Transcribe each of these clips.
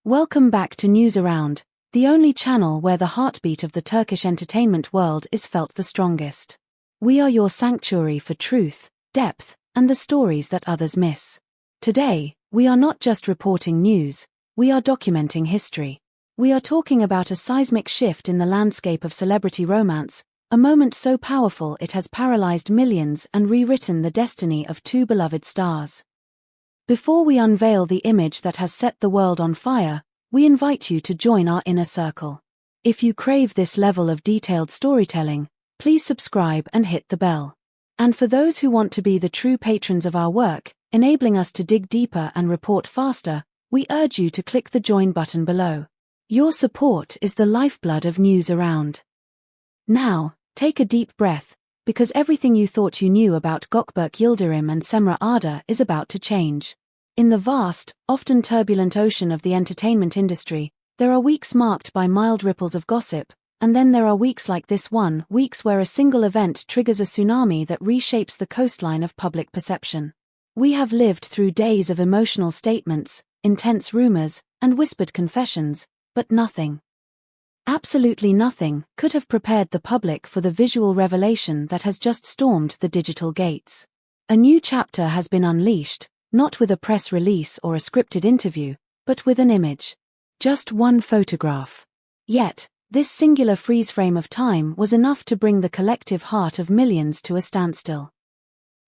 Welcome back to News Around, the only channel where the heartbeat of the Turkish entertainment world is felt the strongest. We are your sanctuary for truth, depth, and the stories that others miss. Today, we are not just reporting news, we are documenting history. We are talking about a seismic shift in the landscape of celebrity romance, a moment so powerful it has paralyzed millions and rewritten the destiny of two beloved stars. Before we unveil the image that has set the world on fire, we invite you to join our inner circle. If you crave this level of detailed storytelling, please subscribe and hit the bell. And for those who want to be the true patrons of our work, enabling us to dig deeper and report faster, we urge you to click the join button below. Your support is the lifeblood of News Around. Now, take a deep breath, because everything you thought you knew about Gökberk Yıldırım and Cemre Arda is about to change. In the vast, often turbulent ocean of the entertainment industry, there are weeks marked by mild ripples of gossip, and then there are weeks like this one, weeks where a single event triggers a tsunami that reshapes the coastline of public perception. We have lived through days of emotional statements, intense rumors, and whispered confessions, but nothing, absolutely nothing, could have prepared the public for the visual revelation that has just stormed the digital gates. A new chapter has been unleashed, not with a press release or a scripted interview, but with an image. Just one photograph. Yet, this singular freeze frame of time was enough to bring the collective heart of millions to a standstill.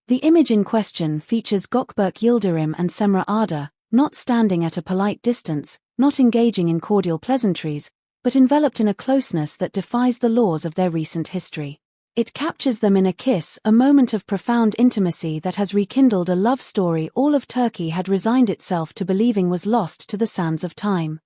The image in question features Gökberk Yıldırım and Cemre Arda, not standing at a polite distance, not engaging in cordial pleasantries, but enveloped in a closeness that defies the laws of their recent history. It captures them in a kiss, a moment of profound intimacy that has rekindled a love story all of Turkey had resigned itself to believing was lost to the sands of time.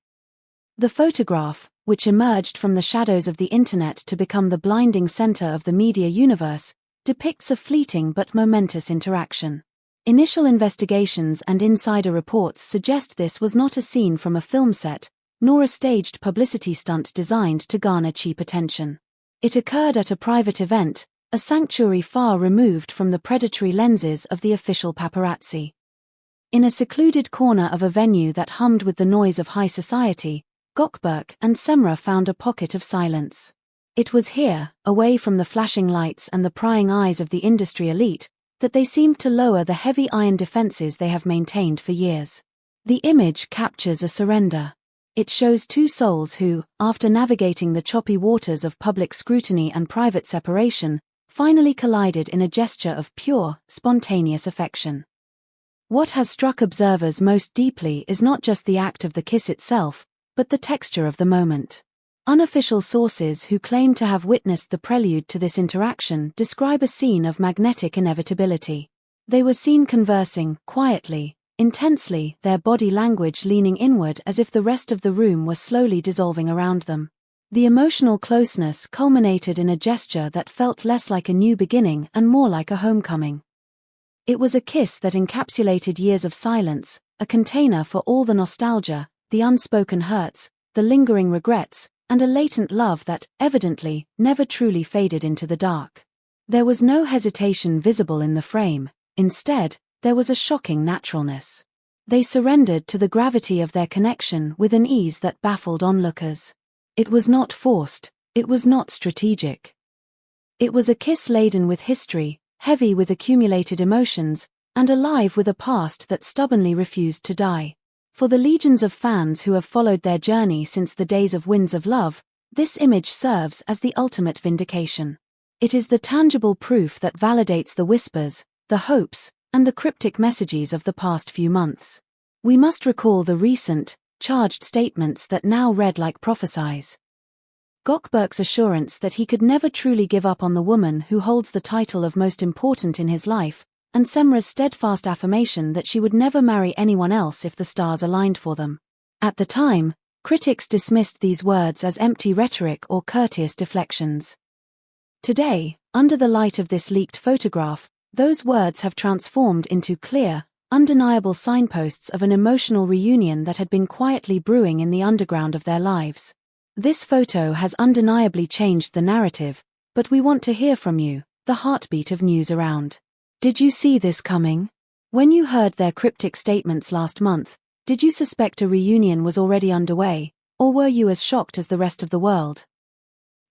The photograph, which emerged from the shadows of the internet to become the blinding center of the media universe, depicts a fleeting but momentous interaction. Initial investigations and insider reports suggest this was not a scene from a film set, nor a staged publicity stunt designed to garner cheap attention. It occurred at a private event, a sanctuary far removed from the predatory lenses of the official paparazzi. In a secluded corner of a venue that hummed with the noise of high society, Gökberk and Cemre found a pocket of silence. It was here, away from the flashing lights and the prying eyes of the industry elite, that they seemed to lower the heavy iron defenses they have maintained for years. The image captures a surrender. It shows two souls who, after navigating the choppy waters of public scrutiny and private separation, finally collided in a gesture of pure, spontaneous affection. What has struck observers most deeply is not just the act of the kiss itself, but the texture of the moment. Unofficial sources who claim to have witnessed the prelude to this interaction describe a scene of magnetic inevitability. They were seen conversing, quietly, intensely, their body language leaning inward as if the rest of the room were slowly dissolving around them. The emotional closeness culminated in a gesture that felt less like a new beginning and more like a homecoming. It was a kiss that encapsulated years of silence, a container for all the nostalgia, the unspoken hurts, the lingering regrets, and a latent love that, evidently, never truly faded into the dark. There was no hesitation visible in the frame. Instead, there was a shocking naturalness. They surrendered to the gravity of their connection with an ease that baffled onlookers. It was not forced, it was not strategic. It was a kiss laden with history, heavy with accumulated emotions, and alive with a past that stubbornly refused to die. For the legions of fans who have followed their journey since the days of Winds of Love, this image serves as the ultimate vindication. It is the tangible proof that validates the whispers, the hopes, and the cryptic messages of the past few months. We must recall the recent, charged statements that now read like prophecies. Gökberk's assurance that he could never truly give up on the woman who holds the title of most important in his life, and Cemre's steadfast affirmation that she would never marry anyone else if the stars aligned for them. At the time, critics dismissed these words as empty rhetoric or courteous deflections. Today, under the light of this leaked photograph, those words have transformed into clear, undeniable signposts of an emotional reunion that had been quietly brewing in the underground of their lives. This photo has undeniably changed the narrative, but we want to hear from you, the heartbeat of News Around. Did you see this coming? When you heard their cryptic statements last month, Did you suspect a reunion was already underway, or were you as shocked as the rest of the world?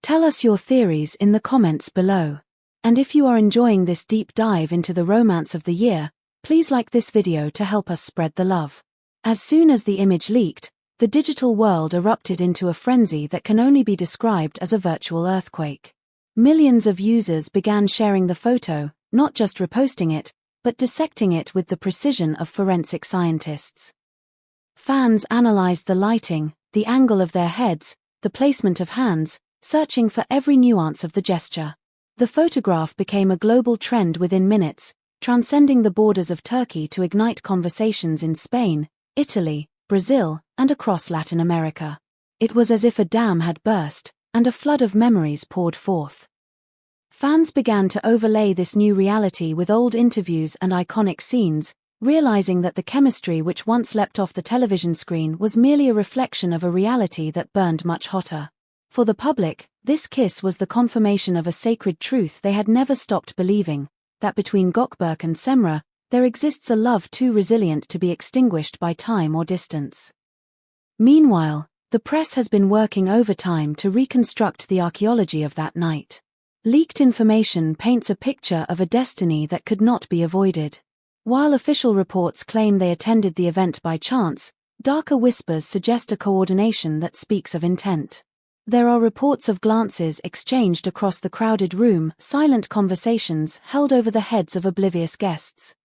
Tell us your theories in the comments below. And if you are enjoying this deep dive into the romance of the year, please like this video to help us spread the love. As soon as the image leaked, the digital world erupted into a frenzy that can only be described as a virtual earthquake. Millions of users began sharing the photo, not just reposting it, but dissecting it with the precision of forensic scientists. Fans analyzed the lighting, the angle of their heads, the placement of hands, searching for every nuance of the gesture. The photograph became a global trend within minutes, transcending the borders of Turkey to ignite conversations in Spain, Italy, Brazil, and across Latin America. It was as if a dam had burst, and a flood of memories poured forth. Fans began to overlay this new reality with old interviews and iconic scenes, realizing that the chemistry which once leapt off the television screen was merely a reflection of a reality that burned much hotter. For the public, this kiss was the confirmation of a sacred truth they had never stopped believing, that between Gökberk and Cemre, there exists a love too resilient to be extinguished by time or distance. Meanwhile, the press has been working overtime to reconstruct the archaeology of that night. Leaked information paints a picture of a destiny that could not be avoided. While official reports claim they attended the event by chance, darker whispers suggest a coordination that speaks of intent. There are reports of glances exchanged across the crowded room, silent conversations held over the heads of oblivious guests.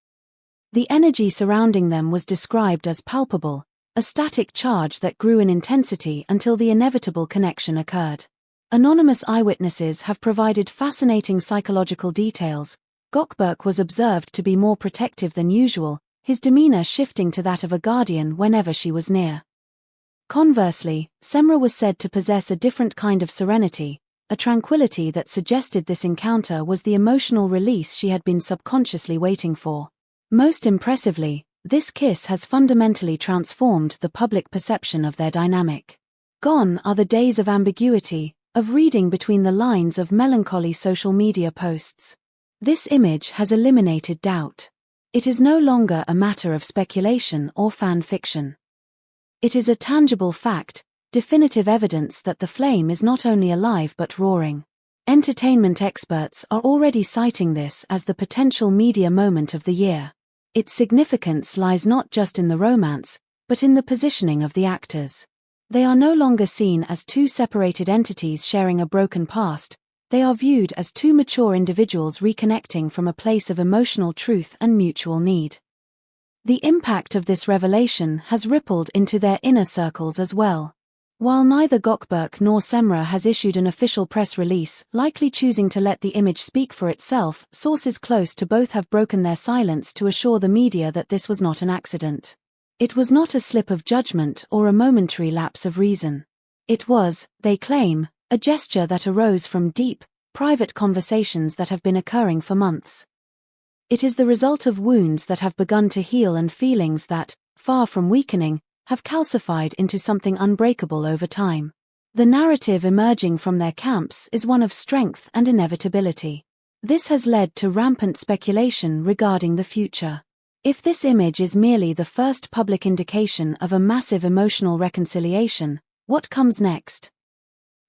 The energy surrounding them was described as palpable, a static charge that grew in intensity until the inevitable connection occurred. Anonymous eyewitnesses have provided fascinating psychological details. Gökberk was observed to be more protective than usual, his demeanor shifting to that of a guardian whenever she was near. Conversely, Cemre was said to possess a different kind of serenity, a tranquility that suggested this encounter was the emotional release she had been subconsciously waiting for. Most impressively, this kiss has fundamentally transformed the public perception of their dynamic. Gone are the days of ambiguity, of reading between the lines of melancholy social media posts. This image has eliminated doubt. It is no longer a matter of speculation or fan fiction. It is a tangible fact, definitive evidence that the flame is not only alive but roaring. Entertainment experts are already citing this as the potential media moment of the year. Its significance lies not just in the romance, but in the positioning of the actors. They are no longer seen as two separated entities sharing a broken past, they are viewed as two mature individuals reconnecting from a place of emotional truth and mutual need. The impact of this revelation has rippled into their inner circles as well. While neither Gökberk nor Cemre has issued an official press release, likely choosing to let the image speak for itself, sources close to both have broken their silence to assure the media that this was not an accident. It was not a slip of judgment or a momentary lapse of reason. It was, they claim, a gesture that arose from deep, private conversations that have been occurring for months. It is the result of wounds that have begun to heal and feelings that, far from weakening, have calcified into something unbreakable over time. The narrative emerging from their camps is one of strength and inevitability. This has led to rampant speculation regarding the future. If this image is merely the first public indication of a massive emotional reconciliation, what comes next?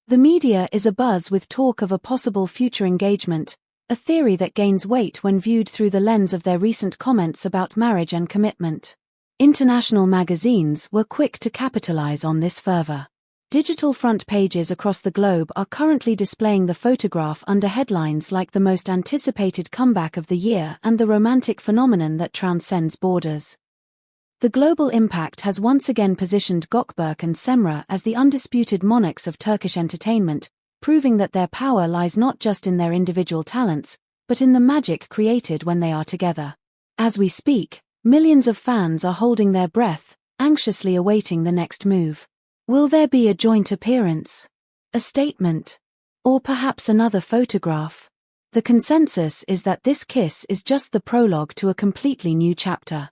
The media is abuzz with talk of a possible future engagement, a theory that gains weight when viewed through the lens of their recent comments about marriage and commitment. International magazines were quick to capitalize on this fervor. Digital front pages across the globe are currently displaying the photograph under headlines like the most anticipated comeback of the year and the romantic phenomenon that transcends borders. The global impact has once again positioned Gökberk and Cemre as the undisputed monarchs of Turkish entertainment, proving that their power lies not just in their individual talents, but in the magic created when they are together. As we speak, millions of fans are holding their breath, anxiously awaiting the next move. Will there be a joint appearance? A statement? Or perhaps another photograph? The consensus is that this kiss is just the prologue to a completely new chapter.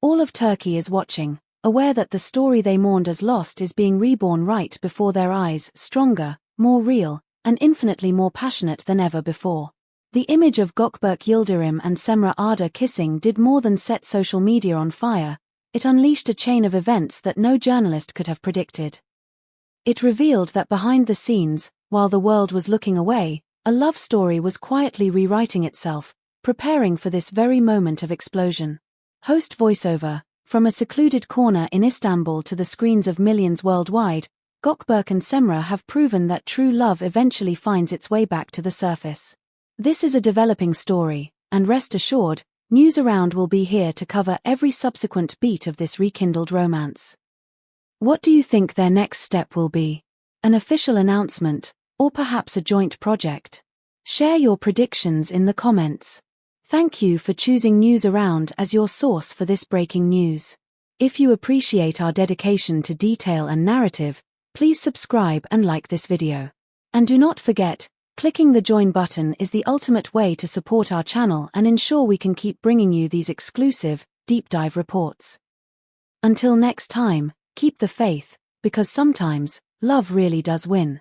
All of Turkey is watching, aware that the story they mourned as lost is being reborn right before their eyes, stronger, more real, and infinitely more passionate than ever before. The image of Gökberk Yıldırım and Cemre Arda kissing did more than set social media on fire, it unleashed a chain of events that no journalist could have predicted. It revealed that behind the scenes, while the world was looking away, a love story was quietly rewriting itself, preparing for this very moment of explosion. Host voiceover: from a secluded corner in Istanbul to the screens of millions worldwide, Gökberk and Cemre have proven that true love eventually finds its way back to the surface. This is a developing story, and rest assured, News Around will be here to cover every subsequent beat of this rekindled romance. What do you think their next step will be? An official announcement, or perhaps a joint project? Share your predictions in the comments. Thank you for choosing News Around as your source for this breaking news. If you appreciate our dedication to detail and narrative, please subscribe and like this video. And do not forget, clicking the join button is the ultimate way to support our channel and ensure we can keep bringing you these exclusive, deep dive reports. Until next time, keep the faith, because sometimes, love really does win.